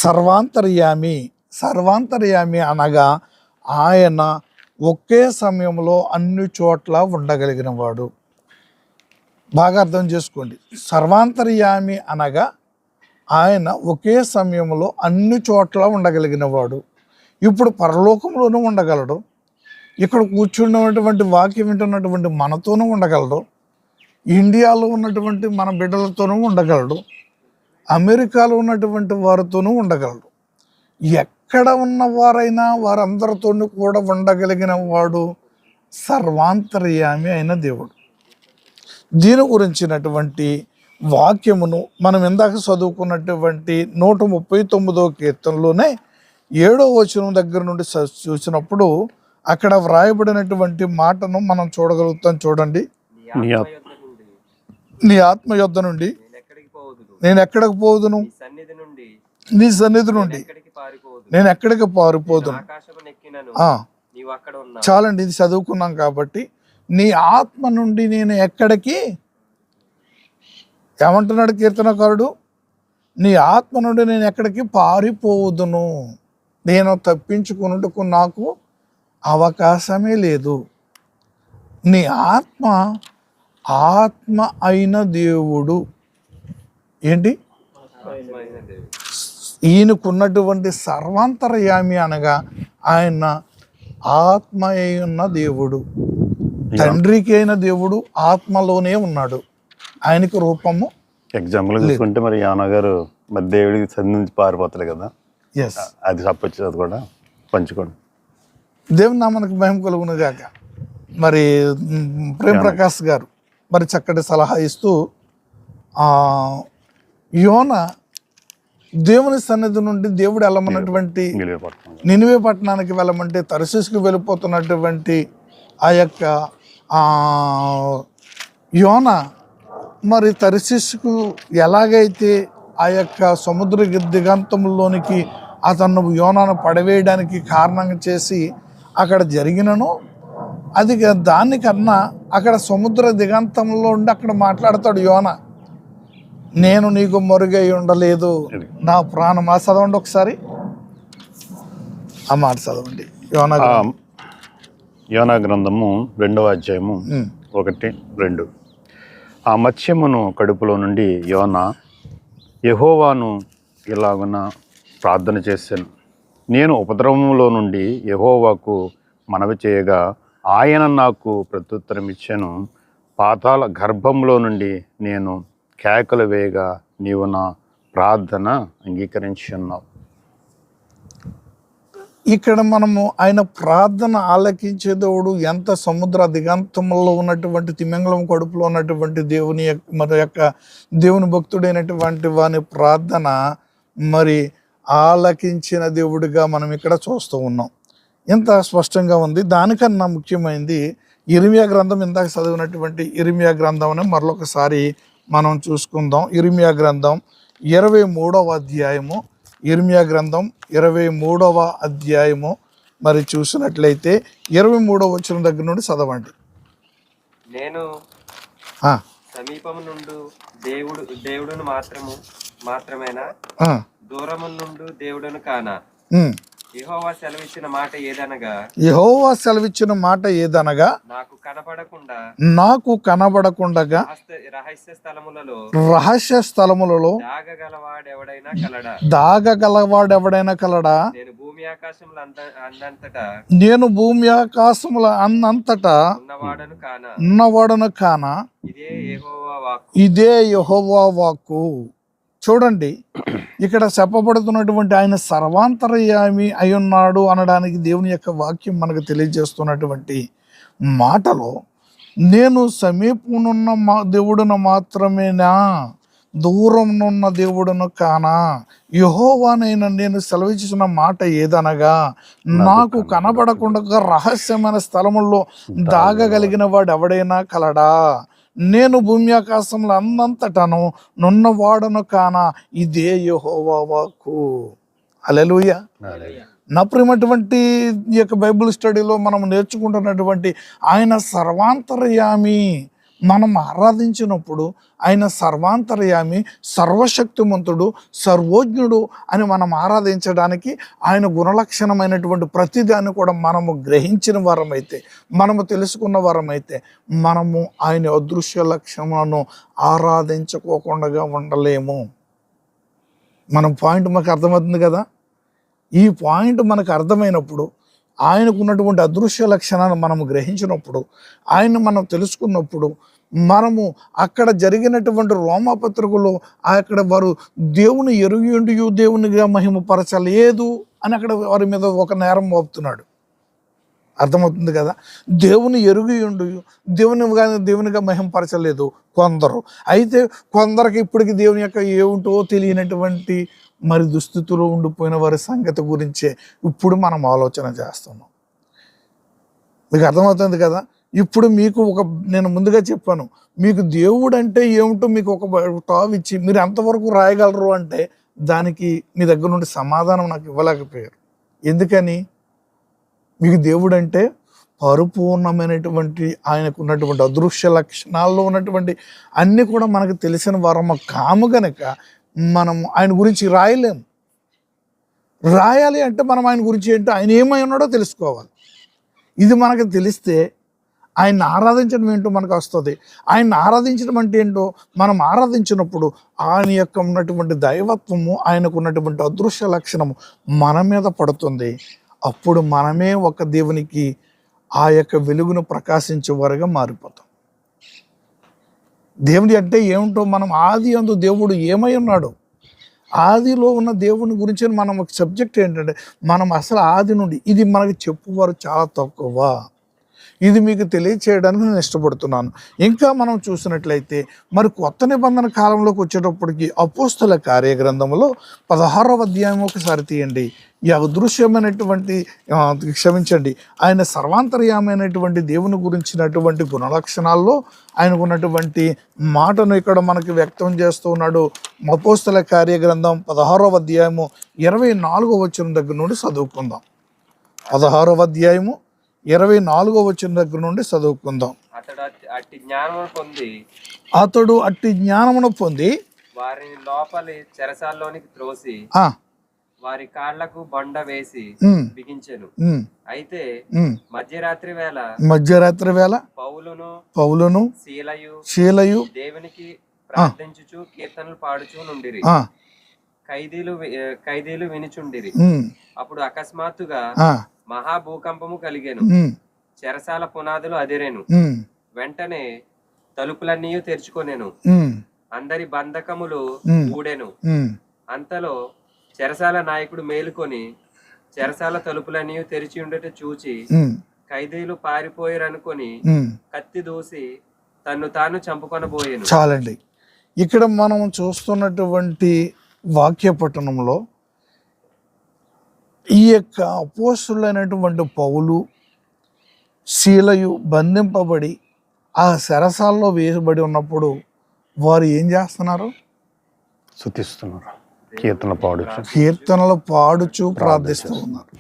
సర్వాంతర్యామి. సర్వాంతర్యామి అనగా ఆయన ఒకే సమయంలో అన్ని చోట్ల ఉండగలిగిన వాడు. బాగా అర్థం చేసుకోండి. సర్వాంతర్యామి అనగా ఆయన ఒకే సమయంలో అన్ని చోట్ల ఉండగలిగిన వాడు. ఇప్పుడు పరలోకంలోనూ ఉండగలడు, ఇక్కడ కూర్చున్నటువంటి వాక్యం వింటున్నటువంటి మనతోనూ ఉండగలడు, ఇండియాలో ఉన్నటువంటి మన బిడ్డలతోనూ ఉండగలడు, అమెరికాలో ఉన్నటువంటి వారితోనూ ఉండగలడు. ఎక్కడ ఉన్నవారైనా వారందరితో కూడా ఉండగలిగిన వాడు సర్వాంతర్యామి అయిన దేవుడు. దీని గురించినటువంటి వాక్యమును మనం ఇందాక చదువుకున్నటువంటి 139వ కీర్తనలోనే 7వ వచనం దగ్గర నుండి చూసినప్పుడు అక్కడ వ్రాయబడినటువంటి మాటను మనం చూడగలుగుతాం. చూడండి. నీ ఆత్మ యొద్ద నుండి నేను ఎక్కడికి పోదును, నీ సన్నిధి నుండి నేను ఎక్కడికి పారిపోదును. చాలండి, ఇది చదువుకున్నాం కాబట్టి. నీ ఆత్మ నుండి నేను ఎక్కడికి, ఏమంటున్నాడు కీర్తనకారుడు? నీ ఆత్మ నుండి నేను ఎక్కడికి పారిపోదును. నేను తప్పించుకున్నట్టుకు నాకు అవకాశమే లేదు. నీ ఆత్మ ఆత్మ అయిన దేవుడు. ఏంటి? ఈయనకున్నటువంటి సర్వాంతర్యామి అనగా ఆయన ఆత్మ అయిన దేవుడు. తండ్రికి అయిన దేవుడు ఆత్మలోనే ఉన్నాడు. ఆయనకు రూపము. ఎగ్జాంపుల్ చూసుకుంటే మరి యానా గారు మరి దేవుడికి సంధించి పారిపోతారు కదా. ఎస్, అది చెప్పొచ్చు, అది కూడా పంచుకోండి. దేవుని నామానికి మహిమ కలుగును గాక. మరి ప్రేమ్ ప్రకాష్ గారు మరి చక్కటి సలహా ఇస్తూ యోన దేవుని సన్నిధి నుండి దేవుడు వెళ్ళమన్నటువంటి నినివే పట్టణానికి వెళ్ళమంటే తర్షీషుకు వెళ్ళిపోతున్నటువంటి ఆ యొక్క యోన మరి తర్షీషుకు ఎలాగైతే ఆ యొక్క సముద్ర దిగంతంలోనికి అతను యోనాను పడవేయడానికి కారణంగా చేసి అక్కడ జరిగినను, అది దానికన్నా అక్కడ సముద్ర దిగంతంలో ఉండి అక్కడ మాట్లాడతాడు యోన, నేను నీకు మరుగై ఉండలేదు నా ప్రాణం. ఆ చదవండి ఒకసారి, ఆ మాట చదవండి. యోనా గ్రంథము 2వ అధ్యాయము 1-2. ఆ మత్స్యమును కడుపులో నుండి యోనా యెహోవాను ఇలాగున ప్రార్థన చేశాను. నేను ఉపద్రవములో నుండి యెహోవాకు మనవి చేయగా ఆయన నాకు ప్రత్యుత్తరం ఇచ్చాను. పాతాళ గర్భంలో నుండి నేను కేకలు వేయగా నీవు నా ప్రార్థన అంగీకరించున్నావు. ఇక్కడ మనము ఆయన ప్రార్థన ఆలకించే దేవుడు. ఎంత సముద్ర దిగంతంలో ఉన్నటువంటి తిమింగలం కడుపులో ఉన్నటువంటి దేవుని యొక్క దేవుని భక్తుడైనటువంటి వాని ప్రార్థన మరి ఆలకించిన దేవుడిగా మనం ఇక్కడ చూస్తూ ఉన్నాం. ఎంత స్పష్టంగా ఉంది. దానికన్నా ముఖ్యమైనది ఇర్మియా గ్రంథం, ఇందాక చదివినటువంటి ఇర్మియా గ్రంథం అని మరొకసారి మనం చూసుకుందాం. ఇర్మియా గ్రంథం 23వ అధ్యాయము, ఇర్మియా గ్రంథం 23వ అధ్యాయము మరి చూసినట్లయితే 23వ వచనం దగ్గర నుండి చదవండి. నేను సమీపము నుండి దేవుడును మాత్రమేనా, దూరము నుండి దేవుడును కానా? యెహోవా సెలవిచ్చిన మాట ఏదనగా నాకు కనబడకుండా రహస్య స్థలములలో దాగగలవాడెవడైనా కలడా? నేను భూమి ఆకాశముల అన్నంతటా ఉన్నవాడను కానా? ఇదే యెహోవా వాక్కు. చూడండి, ఇక్కడ చెప్పబడుతున్నటువంటి ఆయన సర్వాంతర్యామి అయి ఉన్నాడు అనడానికి దేవుని యొక్క వాక్యం మనకు తెలియజేస్తున్నటువంటి మాటలో, నేను సమీపమునున్న దేవుడును మాత్రమేనా, దూరమునున్న దేవుడును కానా, యెహోవానైన నేను సెలవిచ్చిన మాట ఏదనగా, నాకు కనబడకుండా రహస్యమైన స్థలముల్లో దాగగలిగిన వాడు ఎవడైనా కలడా, నేను భూమి ఆకాశంలో అన్నంతటను నున్నవాడను కానా, ఇదే యెహోవా వాక్కు. హల్లెలూయా. నా ప్రియమైనటువంటి ఈ యొక్క బైబిల్ స్టడీలో మనం నేర్చుకుంటున్నటువంటి ఆయన సర్వాంతర్యామి, మనం ఆరాధించినప్పుడు ఆయన సర్వాంతర్యామి, సర్వశక్తిమంతుడు, సర్వోజ్ఞుడు అని మనం ఆరాధించడానికి ఆయన గుణలక్షణమైనటువంటి ప్రతిదాన్ని కూడా మనము గ్రహించిన వారమైతే, మనము తెలుసుకున్న వారమైతే, మనము ఆయన అదృశ్య లక్షణాలను ఆరాధించుకోకుండా ఉండలేము. మనం పాయింట్ మాకు అర్థమవుతుంది కదా. ఈ పాయింట్ మనకు అర్థమైనప్పుడు, ఆయనకు ఉన్నటువంటి అదృశ్య లక్షణాలను మనము గ్రహించినప్పుడు, ఆయన మనం తెలుసుకున్నప్పుడు, మనము అక్కడ జరిగినటువంటి రోమాపత్రికలో అక్కడ వారు దేవుని ఎరుగి దేవునిగా మహిమపరచలేదు అని అక్కడ వారి మీద ఒక నేరం మోపుతున్నాడు. అర్థమవుతుంది కదా. దేవుని ఎరుగి దేవునిగా మహిమపరచలేదు కొందరు. అయితే కొందరికి ఇప్పటికి దేవుని యొక్క ఏమిటో తెలియనటువంటి మరి దుస్థితిలో ఉండిపోయిన వారి సంగతి గురించే ఇప్పుడు మనం ఆలోచన చేస్తున్నాం. మీకు అర్థమవుతుంది కదా. ఇప్పుడు మీకు నేను ముందుగా చెప్పాను, మీకు దేవుడు అంటే ఏమిటో మీకు ఒక టాప్ ఇచ్చి మీరు ఎంతవరకు రాయగలరు అంటే దానికి మీ దగ్గర నుండి సమాధానం నాకు ఇవ్వలేకపోయారు. ఎందుకని? మీకు దేవుడు అంటే పరిపూర్ణమైనటువంటి ఆయనకు ఉన్నటువంటి అదృశ్య లక్షణాల్లో ఉన్నటువంటి అన్నీ కూడా మనకు తెలిసిన వారము కాము గనక మనము ఆయన గురించి రాయలేము. రాయాలి అంటే మనం ఆయన గురించి ఏంటో, ఆయన ఏమై ఉన్నాడో తెలుసుకోవాలి. ఇది మనకు తెలిస్తే ఆయన్ని ఆరాధించడం ఏంటో మనకు వస్తుంది. ఆయన్ని ఆరాధించడం అంటే ఏంటో మనం ఆరాధించినప్పుడు ఆయన యొక్క ఉన్నటువంటి దైవత్వము, ఆయనకు ఉన్నటువంటి అదృశ్య లక్షణము మన మీద పడుతుంది. అప్పుడు మనమే ఒక దేవునికి ఆ యొక్క వెలుగును ప్రకాశించే వారుగా మారిపోతాం. దేవుడి అంటే ఏమిటో మనం ఆది అందు దేవుడు ఏమై ఉన్నాడు, ఆదిలో ఉన్న దేవుని గురించి మనం ఒక సబ్జెక్ట్ ఏంటంటే, మనం అసలు ఆది నుండి, ఇది మనకి చెప్పువారు చాలా తక్కువ. ఇది మీకు తెలియచేయడానికి నేను ఇష్టపడుతున్నాను. ఇంకా మనం చూసినట్లయితే మరి కొత్త నిబంధన కాలంలోకి వచ్చేటప్పటికి అపోస్తల కార్యగ్రంథంలో 16వ అధ్యాయం ఒకసారి తీయండి. ఈ అదృశ్యమైనటువంటి ఆయన సర్వాంతర్యమైనటువంటి దేవుని గురించినటువంటి గుణలక్షణాల్లో ఆయనకు ఉన్నటువంటి మాటను ఇక్కడ మనకి వ్యక్తం చేస్తూ ఉన్నాడు. అపోస్తల కార్యగ్రంథం 16వ అధ్యాయము 24వ వచనం దగ్గర నుండి చదువుకుందాం. 16వ అధ్యాయము 24వ వచనం దగ్గర నుండి చదువుకుందాం. అతడు అట్టి జ్ఞానమును పొంది వారిని లోపలి చెరసాల్లోనికి త్రోసి వారి కాళ్లకు బండ వేసి బిగించెను. అయితే మధ్యరాత్రి వేళ పౌలును శీలయు దేవునికి ప్రార్థించుచు కీర్తనలు పాడుచూ నుండిరి. ఖైదీలు వినిచుండిరి. అప్పుడు అకస్మాత్తుగా మహాభూకంపము కలిగెను. చెరసాల పునాదులు అదిరెను. వెంటనే తలుపులన్నీ తెరుచుకొనెను. అందరి బంధకములు ఊడెను. అంతలో చెరసాల నాయకుడు మేలుకొని చెరసాల తలుపులన్నీ తెరిచి ఉండట చూచి ఖైదీలు పారిపోయారనుకొని కత్తి దూసి తన్ను తాను చంపుకొనబోయెను. చాలండి. ఇక్కడ మనం చూస్తున్నటువంటి వాక్య పట్టణంలో ఈ యొక్క అపోస్తులైనటువంటి పౌలు శీలయు బంధింపబడి ఆ చెరసాల్లో వేయబడి ఉన్నప్పుడు వారు ఏం చేస్తున్నారు? స్తుతిస్తున్నారు, కీర్తనలు పాడుచు ప్రార్థిస్తూ ఉన్నారు.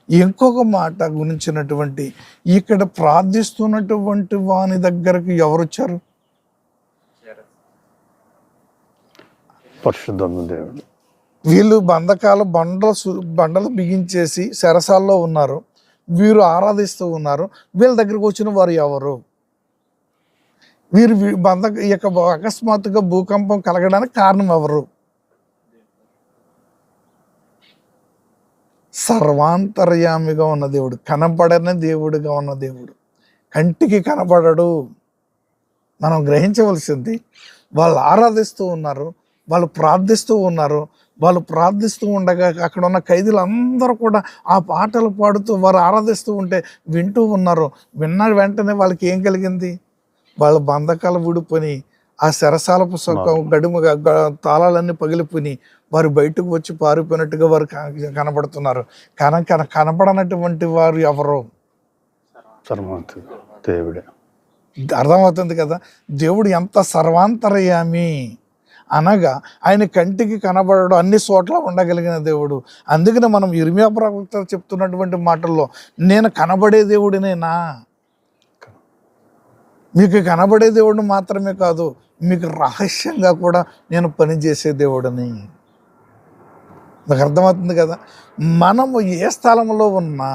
ఇంకొక మాట గురించినటువంటి ఇక్కడ ప్రార్థిస్తున్నటువంటి వాని దగ్గరకు ఎవరు వచ్చారు? పరిశుద్ధ దేవుడు. వీళ్ళు బండలు బిగించేసి చెరసాల్లో ఉన్నారు. వీరు ఆరాధిస్తూ ఉన్నారు. వీళ్ళ దగ్గరకు వచ్చిన వారు ఎవరు? వీరు అకస్మాత్తుగా భూకంపం కలగడానికి కారణం ఎవరు? సర్వాంతర్యామిగా ఉన్న దేవుడు, కనపడని దేవుడుగా ఉన్న దేవుడు. కంటికి కనపడడు. మనం గ్రహించవలసింది, వాళ్ళు ఆరాధిస్తూ ఉన్నారు. వాళ్ళు ప్రార్థిస్తూ ఉన్నారు. వాళ్ళు ప్రార్థిస్తూ ఉండగా అక్కడ ఉన్న ఖైదీలు అందరూ కూడా ఆ పాటలు పాడుతూ వారు ఆరాధిస్తూ ఉంటే వింటూ ఉన్నారు. విన్న వెంటనే వాళ్ళకి ఏం కలిగింది? వాళ్ళ బంధకాలు ఊడిపోయి ఆ చెరసాలపు తాళాలన్నీ పగిలిపోయి వారు బయటకు వచ్చి పారిపోయినట్టుగా వారు కనబడుతున్నారు. కనబడనటువంటి వారు ఎవరు? దేవుడే. అర్థమవుతుంది కదా, దేవుడు ఎంత సర్వాంతర్యామి అనగా ఆయన కంటికి కనబడడు, అన్ని చోట్ల ఉండగలిగిన దేవుడు. అందుకని మనం ఇర్మియా ప్రవక్త చెప్తున్నటువంటి మాటల్లో, నేను కనబడే దేవుడినేనా? మీకు కనబడే దేవుడిని మాత్రమే కాదు, మీకు రహస్యంగా కూడా నేను పనిచేసే దేవుడిని. నాకు అర్థమవుతుంది కదా. మనము ఏ స్థలంలో ఉన్నా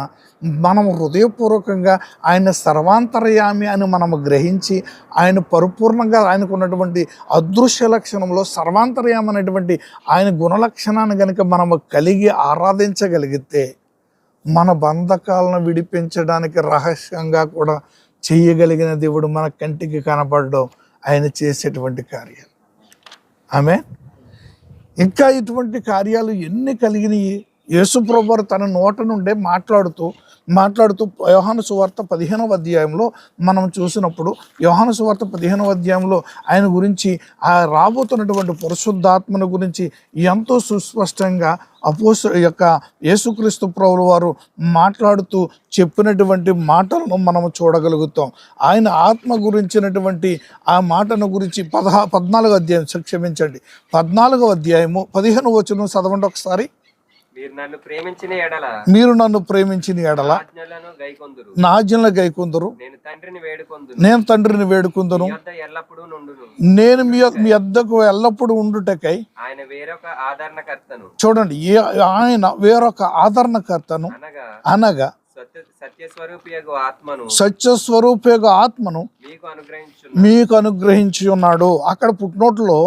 మనము హృదయపూర్వకంగా ఆయన సర్వాంతర్యామి అని మనము గ్రహించి ఆయన పరిపూర్ణంగా ఆయనకు ఉన్నటువంటి అదృశ్య లక్షణంలో సర్వాంతర్యామి అనేటువంటి ఆయన గుణలక్షణాన్ని కనుక మనము కలిగి ఆరాధించగలిగితే మన బంధకాలను విడిపించడానికి రహస్యంగా కూడా చేయగలిగిన దేవుడు మన కంటికి కనపడడం ఆయన చేసేటువంటి కార్యాలు. ఆమె ఇంకా ఇటువంటి కార్యాలు ఎన్ని కలిగినాయి. యేసుప్రభువారు తన నోట నుండే మాట్లాడుతూ యోహాను సువార్త 15వ అధ్యాయంలో మనం చూసినప్పుడు, యోహాను సువార్త 15వ అధ్యాయంలో ఆయన గురించి, ఆ రాబోతున్నటువంటి పరిశుద్ధాత్మను గురించి ఎంతో సుస్పష్టంగా యేసుక్రీస్తు ప్రభువుల వారు మాట్లాడుతూ చెప్పినటువంటి మాటలను మనము చూడగలుగుతాం. ఆయన ఆత్మ గురించినటువంటి ఆ మాటను గురించి 14వ అధ్యాయం 14వ అధ్యాయము 15వ వచనం చదవండి ఒకసారి. మీరు నన్ను ప్రేమించిన ఎడల నా ఆజ్ఞలను గైకొందురు, నేను తండ్రిని వేడుకొందును, నేను మీ యొద్దకు ఎల్లప్పుడూ ఉండుటకై చూడండి, ఆయన వేరొక ఆదరణకర్తను అనగా సత్యస్వరూపియగు ఆత్మను మీకు అనుగ్రహించి ఉన్నాడు. అక్కడ పుట్టినోట్లో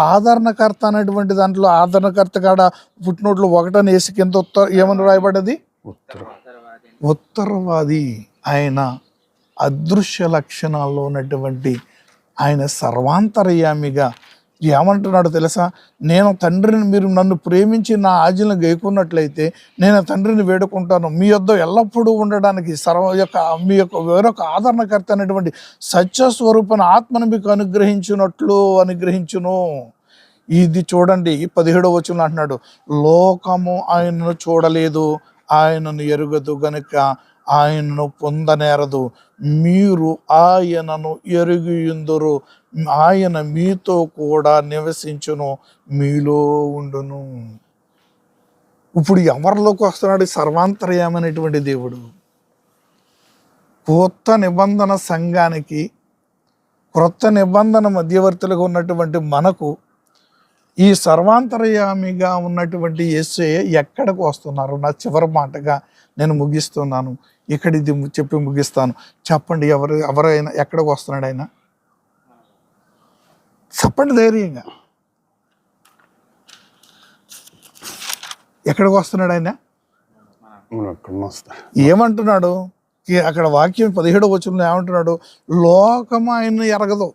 ఆదరణకర్త అనేటువంటి దాంట్లో ఆదరణకర్త కాడ పుట్టినోట్లు 1 వేసి కింద ఏమని రాయబడ్డది? ఉత్తరవాది. ఆయన అదృశ్య లక్షణాల్లో ఉన్నటువంటి ఆయన సర్వాంతర్యామిగా ఏమంటున్నాడు తెలుసా? నేను తండ్రిని, మీరు నన్ను ప్రేమించి నా ఆజ్ఞలను గైకున్నట్లయితే నేను తండ్రిని వేడుకుంటాను, మీ యొద్ద ఎల్లప్పుడూ ఉండడానికి మీ యొక్క వేరొక ఆదరణకర్త అనేటువంటి సత్యస్వరూపణ ఆత్మను మీకు అనుగ్రహించును. ఇది చూడండి, 17వ వచనంలో అంటున్నాడు, లోకము ఆయనను చూడలేదు, ఆయనను ఎరుగదు గనుక ఆయనను పొందనేరదు, మీరు ఆయనను ఎరిగియుందురు, ఆయన మీతో కూడా నివసించును, మీలో ఉండును. ఇప్పుడు ఎవరిలోకి వస్తున్నాడు? సర్వాంతర్యామి అనేటువంటి దేవుడు. కొత్త నిబంధన సంఘానికి, క్రొత్త నిబంధన మధ్యవర్తులుగా ఉన్నటువంటి మనకు ఈ సర్వాంతర్యామిగా ఉన్నటువంటి యేసయ్య ఎక్కడికి వస్తున్నారు? నా చివరి మాటగా నేను ముగిస్తున్నాను, ఇక్కడ ఇది చెప్పి ముగిస్తాను. చెప్పండి, ఎవరైనా ఎక్కడికి వస్తున్నాడు ఆయన? చెప్పండి ధైర్యంగా, ఎక్కడికి వస్తున్నాడు ఆయన? ఏమంటున్నాడు అక్కడ వాక్యం 17వ వచనంలో ఏమంటున్నాడు? లోకము ఆయన్ని ఎరగదు.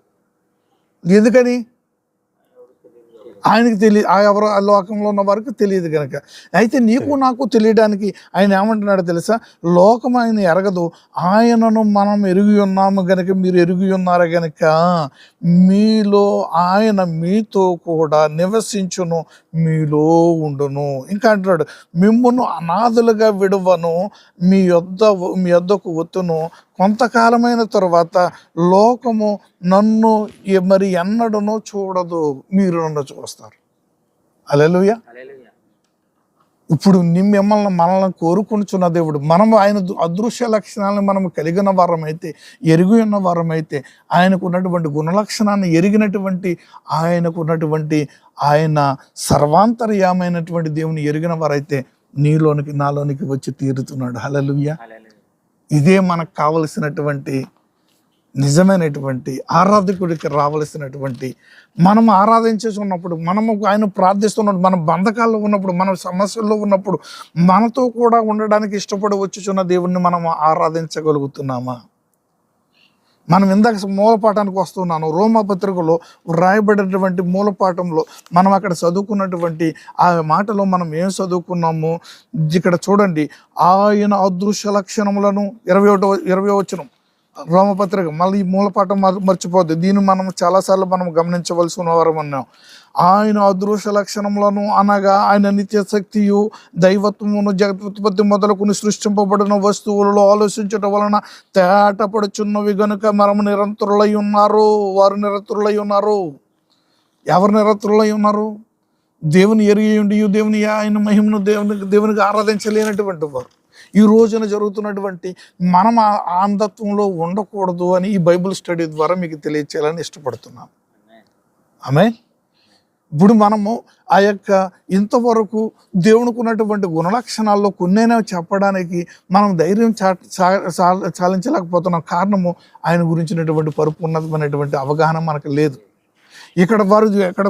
ఎందుకని? ఆయనకి తెలియదు, ఎవరు ఆ లోకంలో ఉన్న వారికి తెలియదు కనుక. అయితే నీకు నాకు తెలియడానికి ఆయన ఏమంటున్నాడు తెలుసా? లోకం ఆయన ఎరగదు, ఆయనను మనం ఎరిగి ఉన్నాము గనక, మీరు ఎరిగి ఉన్నారు గనక మీలో ఆయన మీతో కూడా నివసించును, మీలో ఉండును. ఇంకా అంటున్నాడు, మిమ్మును అనాథులుగా విడువను, మీ యొద్దకు వత్తును, కొంతకాలమైన తర్వాత లోకము నన్ను మరి ఎన్నడనో చూడదు, మీరు నన్ను చూస్తారు. హల్లెలూయా. ఇప్పుడు మనల్ని కోరుకుంటున్న దేవుడు, మనము ఆయన అదృశ్య లక్షణాలను మనం కలిగిన వారమైతే, ఎరిగి ఉన్న వారమైతే, ఆయనకు ఉన్నటువంటి గుణలక్షణాన్ని ఎరిగినటువంటి, ఆయనకు ఉన్నటువంటి ఆయన సర్వాంతర్యామైనటువంటి దేవుని ఎరిగిన వారైతే నీలోనికి నాలోనికి వచ్చి తీరుతున్నాడు. హల్లెలూయా. ఇదే మనకు కావలసినటువంటి నిజమైనటువంటి ఆరాధకుడికి రావలసినటువంటి, మనము ఆరాధించేస్తున్నప్పుడు, మనము ఆయన ప్రార్థిస్తున్నప్పుడు, మన బంధకాల్లో ఉన్నప్పుడు, మన సమస్యల్లో ఉన్నప్పుడు మనతో కూడా ఉండడానికి ఇష్టపడి వచ్చుచున్న దేవుణ్ణి మనం ఆరాధించగలుగుతున్నామా? మనం ఇందాక మూలపాఠానికి వస్తున్నాను. రోమాపత్రికలో రాయబడినటువంటి మూలపాఠంలో మనం అక్కడ చదువుకున్నటువంటి ఆ మాటలో మనం ఏం చదువుకున్నాము? ఇక్కడ చూడండి, ఆయన అదృశ్య లక్షణములను 20వ వచనం రోమపత్రిక. మళ్ళీ ఈ మూలపాఠం మర్చిపోద్ది. దీన్ని మనం చాలాసార్లు మనం గమనించవలసిన వారం అన్నాం. ఆయన అదృశ్య లక్షణములను అనగా ఆయన నిత్య శక్తియు దైవత్వమును జగత్పత్తి మొదలుకుని సృష్టింపబడిన వస్తువులలో ఆలోచించటం వలన తేటపడుచున్నవి గనుక మనము నిరంతరులై ఉన్నారు. వారు నిరంతరులై ఉన్నారు. ఎవరు నిరంతరులై ఉన్నారు? దేవుని ఎరిగి ఉండి దేవుని ఆయన మహిమను దేవునికి ఆరాధించలేనటువంటి వారు. ఈ రోజున జరుగుతున్నటువంటి మనం ఆ అంధత్వంలో ఉండకూడదు అని ఈ బైబిల్ స్టడీ ద్వారా మీకు తెలియచేయాలని ఇష్టపడుతున్నాను. ఆమేన్. ఇప్పుడు మనము ఆ యొక్క ఇంతవరకు దేవునికి ఉన్నటువంటి గుణలక్షణాల్లో కొన్నైనా చెప్పడానికి మనం ధైర్యం చాలించలేకపోతున్నాం. కారణము ఆయన గురించినటువంటి పరిపూర్ణమైనటువంటి అవగాహన మనకు లేదు. ఇక్కడ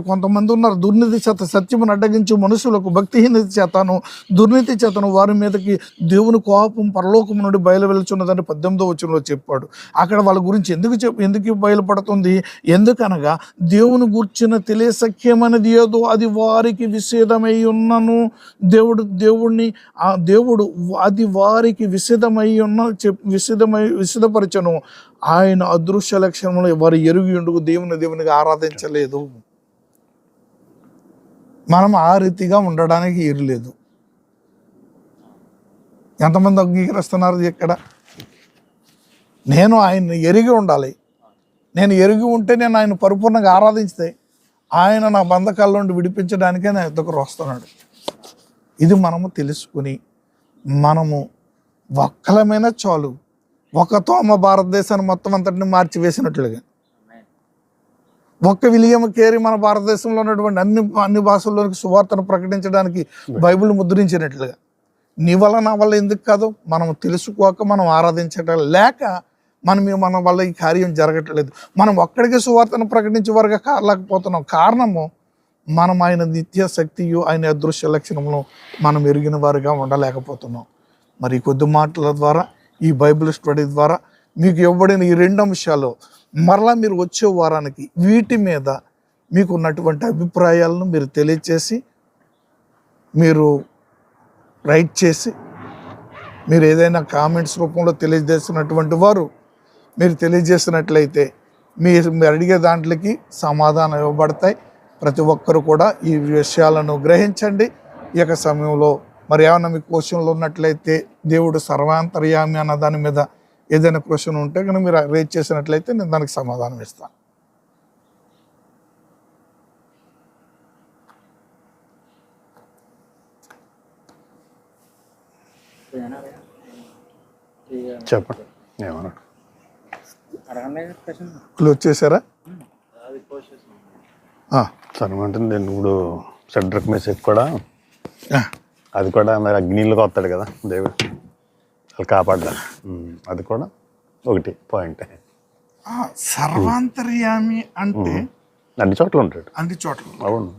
కొంతమంది ఉన్నారు, దుర్నీతి చేత సత్యమును అడ్డగించు మనుషులకు భక్తిహీనత చేతను దుర్నీతి చేతను వారి మీదకి దేవుని కోపం పరలోకం నుండి బయలువెళ్తున్నదని 18వ వచనంలో చెప్పాడు. అక్కడ వాళ్ళ గురించి ఎందుకు బయలుపడుతుంది? ఎందుకనగా దేవుని గూర్చిన తెలియసఖ్యమనేది ఏదో అది వారికి విషేదమై ఉన్నను. దేవుడు అది వారికి విషదపరచను. ఆయన అదృశ్య లక్షణంలో వారు ఎరుగి ఉండుకు దేవునికి ఆరాధించలేదు. మనం ఆ రీతిగా ఉండడానికి ఇరులేదు. ఎంతమంది అంగీకరిస్తున్నారు ఇక్కడ? నేను ఆయన్ని ఎరిగి ఉండాలి. నేను ఎరిగి ఉంటే నేను ఆయన పరిపూర్ణంగా ఆరాధించితే ఆయన నా బంధకాల నుండి విడిపించడానికే నా దగ్గర వస్తున్నాడు. ఇది మనము తెలుసుకుని మనము ఒక్కలమైన చాలు, ఒక తోమ భారతదేశాన్ని మొత్తం అంతటిని మార్చివేసినట్లుగా, ఒక్క విలియం కేరీ మన భారతదేశంలో ఉన్నటువంటి అన్ని భాషల్లోనికి సువార్తను ప్రకటించడానికి బైబిల్ ముద్రించినట్లుగా నీ వల్ల నా వల్ల ఎందుకు కాదు? మనం తెలుసుకోక మనం ఆరాధించటం లేక మన వల్ల ఈ కార్యం జరగట్లేదు. మనం ఒక్కడికే సువార్తను ప్రకటించే వారుగా కాలేకపోతున్నాం. కారణము మనం ఆయన నిత్య శక్తియు ఆయన అదృశ్య లక్షణంలో మనం ఎరిగిన వారుగా ఉండలేకపోతున్నాం. మరి కొద్ది మాటల ద్వారా ఈ బైబిల్ స్టడీ ద్వారా మీకు ఇవ్వబడిన ఈ 2 అంశాలు మరలా మీరు వచ్చే వారానికి వీటి మీద మీకు ఉన్నటువంటి అభిప్రాయాలను మీరు తెలియచేసి మీరు రైట్ చేసి మీరు ఏదైనా కామెంట్స్ రూపంలో తెలియజేసినటువంటి వారు మీరు తెలియజేసినట్లయితే మీరు అడిగే దాంట్లోకి సమాధానం ఇవ్వబడతాయి. ప్రతి ఒక్కరు కూడా ఈ విషయాలను గ్రహించండి. ఈ యొక్క సమయంలో మరి ఏమైనా మీకు క్వశ్చన్లు ఉన్నట్లయితే దేవుడు సర్వాంతర్యామి అన్న దాని మీద ఏదైనా క్వశ్చన్ ఉంటే కనుక మీరు రేజ్ చేసినట్లయితే నేను దానికి సమాధానం ఇస్తాను. చెప్పండి. ఏమన్నాడు? క్లోజ్ చేశారా? సరే, నేను ఇప్పుడు షడ్రక్ మెసేజ్ కూడా అది కూడా మరి అగ్నిలోకి వస్తాడు కదా దేవుడు, వాళ్ళు కాపాడాలి. అది కూడా ఒకటి పాయింట్. సర్వాంతర్యామి అంటే అన్ని చోట్ల ఉంటాడు. అన్ని చోట్ల. అవును.